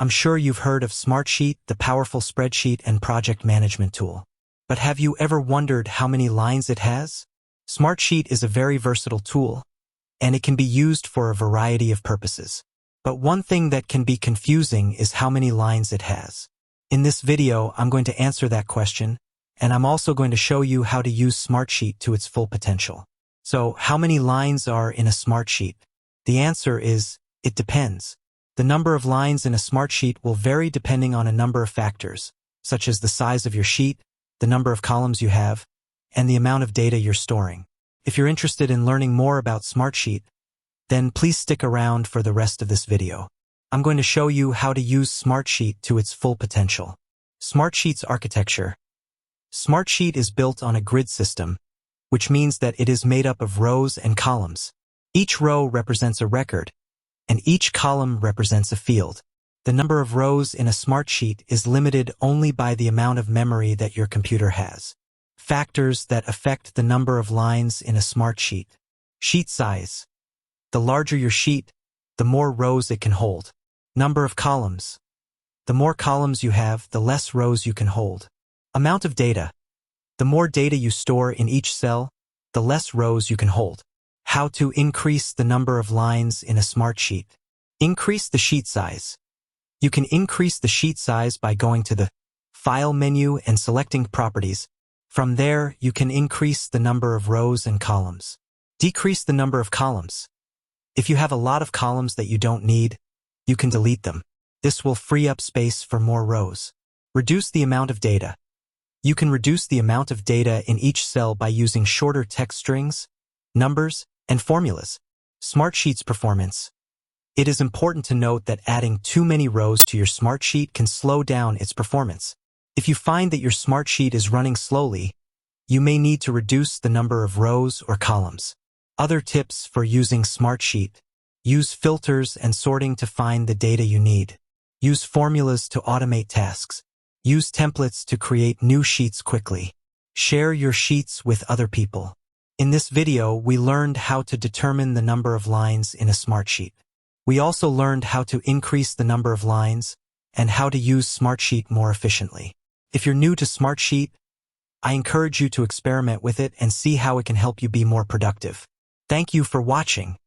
I'm sure you've heard of Smartsheet, the powerful spreadsheet and project management tool. But have you ever wondered how many lines it has? Smartsheet is a very versatile tool, and it can be used for a variety of purposes. But one thing that can be confusing is how many lines it has. In this video, I'm going to answer that question, and I'm also going to show you how to use Smartsheet to its full potential. So, how many lines are in a Smartsheet? The answer is, it depends. The number of lines in a Smartsheet will vary depending on a number of factors, such as the size of your sheet, the number of columns you have, and the amount of data you're storing. If you're interested in learning more about Smartsheet, then please stick around for the rest of this video. I'm going to show you how to use Smartsheet to its full potential. Smartsheet's architecture. Smartsheet is built on a grid system, which means that it is made up of rows and columns. Each row represents a record, and each column represents a field. The number of rows in a Smartsheet is limited only by the amount of memory that your computer has. Factors that affect the number of lines in a Smartsheet. Sheet size. The larger your sheet, the more rows it can hold. Number of columns. The more columns you have, the less rows you can hold. Amount of data. The more data you store in each cell, the less rows you can hold. How to increase the number of lines in a Smartsheet. Increase the sheet size. You can increase the sheet size by going to the File menu and selecting Properties. From there, you can increase the number of rows and columns. Decrease the number of columns. If you have a lot of columns that you don't need, you can delete them. This will free up space for more rows. Reduce the amount of data. You can reduce the amount of data in each cell by using shorter text strings, numbers, and formulas. Smartsheet's performance. It is important to note that adding too many rows to your Smartsheet can slow down its performance. If you find that your Smartsheet is running slowly, you may need to reduce the number of rows or columns. Other tips for using Smartsheet. Use filters and sorting to find the data you need. Use formulas to automate tasks. Use templates to create new sheets quickly. Share your sheets with other people. In this video, we learned how to determine the number of lines in a Smartsheet. We also learned how to increase the number of lines and how to use Smartsheet more efficiently. If you're new to Smartsheet, I encourage you to experiment with it and see how it can help you be more productive. Thank you for watching.